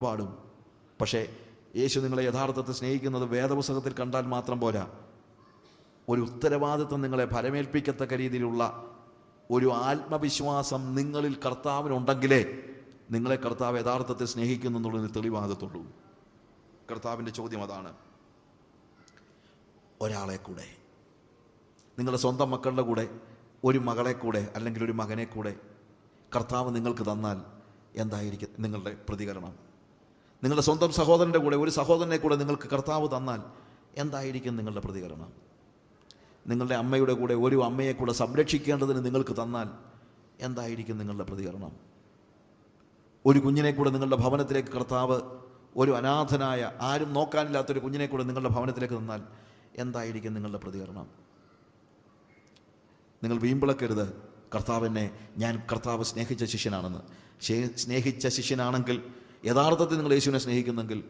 പാടും. പക്ഷേ യേശു നിങ്ങളെ യഥാർത്ഥത്തിൽ സ്നേഹിക്കുന്നത് വേദപുസ്തകത്തിൽ കണ്ടാൽ മാത്രം പോരാ. ഒരു ഉത്തരവാദിത്വം നിങ്ങളെ ഫലമേൽപ്പിക്കത്തക്ക രീതിയിലുള്ള ഒരു ആത്മവിശ്വാസം നിങ്ങളിൽ കർത്താവിനുണ്ടെങ്കിലേ നിങ്ങളെ കർത്താവ് യഥാർത്ഥത്തിൽ സ്നേഹിക്കുന്നു എന്നുള്ളതിന് തെളിവാകത്തുള്ളൂ. കർത്താവിൻ്റെ ചോദ്യം അതാണ്. ഒരാളെ കൂടെ, നിങ്ങളുടെ സ്വന്തം മക്കളുടെ കൂടെ ഒരു മകളെ കൂടെ അല്ലെങ്കിൽ ഒരു മകനെ കൂടെ കർത്താവ് നിങ്ങൾക്ക് തന്നാൽ എന്തായിരിക്കും നിങ്ങളുടെ പ്രതികരണം? നിങ്ങളുടെ സ്വന്തം സഹോദരൻ്റെ കൂടെ ഒരു സഹോദരനെ കൂടെ നിങ്ങൾക്ക് കർത്താവ് തന്നാൽ എന്തായിരിക്കും നിങ്ങളുടെ പ്രതികരണം? നിങ്ങളുടെ അമ്മയുടെ കൂടെ ഒരു അമ്മയെ കൂടെ സംരക്ഷിക്കേണ്ടതിന് നിങ്ങൾക്ക് തന്നാൽ എന്തായിരിക്കും നിങ്ങളുടെ പ്രതികരണം? ഒരു കുഞ്ഞിനെ കൂടെ നിങ്ങളുടെ ഭവനത്തിലേക്ക് കർത്താവ്, ഒരു അനാഥനായ ആരും നോക്കാനില്ലാത്തൊരു കുഞ്ഞിനെ കൂടെ നിങ്ങളുടെ ഭവനത്തിലേക്ക് തന്നാൽ എന്തായിരിക്കും നിങ്ങളുടെ പ്രതികരണം? നിങ്ങൾ വീമ്പിളക്കരുത് ഞാൻ കർത്താവ് സ്നേഹിച്ച ശിഷ്യനാണെന്ന്. സ്നേഹിച്ച ശിഷ്യനാണെങ്കിൽ, യഥാർത്ഥത്തിൽ നിങ്ങൾ യേശുവിനെ സ്നേഹിക്കുന്നെങ്കിൽ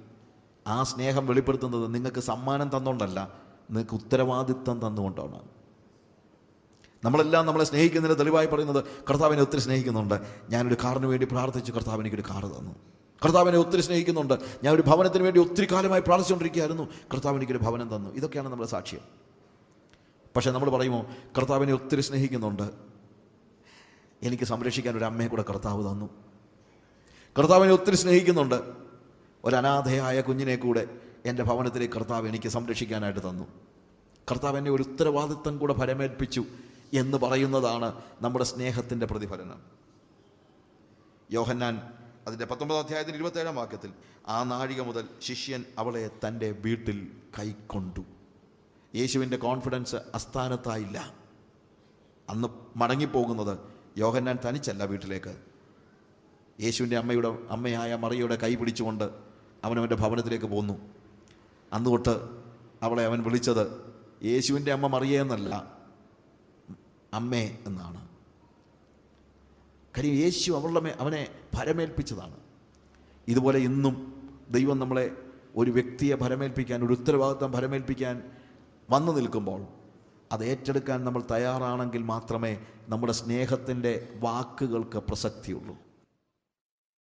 ആ സ്നേഹം വെളിപ്പെടുത്തുന്നത് നിങ്ങൾക്ക് സമ്മാനം തന്നുകൊണ്ടല്ല, നിങ്ങൾക്ക് ഉത്തരവാദിത്വം തന്നുകൊണ്ടാണ്. നമ്മളെല്ലാം നമ്മളെ സ്നേഹിക്കുന്നതിന് തെളിവായി പറയുന്നത് കർത്താവിനെ ഒത്തിരി സ്നേഹിക്കുന്നുണ്ട്, ഞാനൊരു കാറിന് വേണ്ടി പ്രാർത്ഥിച്ചു, കർത്താവ് എനിക്കൊരു കാറ് തന്നു. കർത്താവിനെ ഒത്തിരി സ്നേഹിക്കുന്നുണ്ട്, ഞാനൊരു ഭവനത്തിന് വേണ്ടി ഒത്തിരി കാലമായി പ്രാർത്ഥിച്ചുകൊണ്ടിരിക്കുകയായിരുന്നു, കർത്താവ് എനിക്കൊരു ഭവനം തന്നു. ഇതൊക്കെയാണ് നമ്മുടെ സാക്ഷ്യം. പക്ഷേ നമ്മൾ പറയുമോ, കർത്താവിനെ ഒത്തിരി സ്നേഹിക്കുന്നുണ്ട്, എനിക്ക് സംരക്ഷിക്കാൻ ഒരു അമ്മയെ കൂടെ കർത്താവ് തന്നു. കർത്താവിനെ ഒത്തിരി സ്നേഹിക്കുന്നുണ്ട്, ഒരു അനാഥയായ കുഞ്ഞിനെ കൂടെ എൻ്റെ ഭവനത്തിലേക്ക് കർത്താവ് എനിക്ക് സംരക്ഷിക്കാനായിട്ട് തന്നു. കർത്താവ് എന്നെ ഒരു ഉത്തരവാദിത്വം കൂടെ ഫലമേൽപ്പിച്ചു എന്ന് പറയുന്നതാണ് നമ്മുടെ സ്നേഹത്തിൻ്റെ പ്രതിഫലനം. യോഹന്നാൻ അതിൻ്റെ 19 അധ്യായത്തിന് 27 വാക്യത്തിൽ, ആ നാഴിക മുതൽ ശിഷ്യൻ അവളെ തൻ്റെ വീട്ടിൽ കൈക്കൊണ്ടു. യേശുവിൻ്റെ കോൺഫിഡൻസ് അസ്ഥാനത്തായില്ല. അന്ന് മടങ്ങിപ്പോകുന്നത് യോഹന്നാൻ തനിച്ചല്ല വീട്ടിലേക്ക്. യേശുവിൻ്റെ അമ്മയായ മറിയയുടെ കൈ പിടിച്ചുകൊണ്ട് അവനവൻ്റെ ഭവനത്തിലേക്ക് പോന്നു. അന്ന് തൊട്ട് അവളെ അവൻ വിളിച്ചത് യേശുവിൻ്റെ അമ്മ മറിയ എന്നല്ല, അമ്മേ എന്നാണ്. കാര്യം യേശു അവനെ ഫലമേൽപ്പിച്ചതാണ്. ഇതുപോലെ ഇന്നും ദൈവം നമ്മളെ ഒരു വ്യക്തിയെ ഫലമേൽപ്പിക്കാൻ, ഒരു ഉത്തരവാദിത്വം ഫലമേൽപ്പിക്കാൻ വന്നു നിൽക്കുമ്പോൾ അത് ഏറ്റെടുക്കാൻ നമ്മൾ തയ്യാറാണെങ്കിൽ മാത്രമേ നമ്മുടെ സ്നേഹത്തിൻ്റെ വാക്കുകൾക്ക് പ്രസക്തിയുള്ളൂ.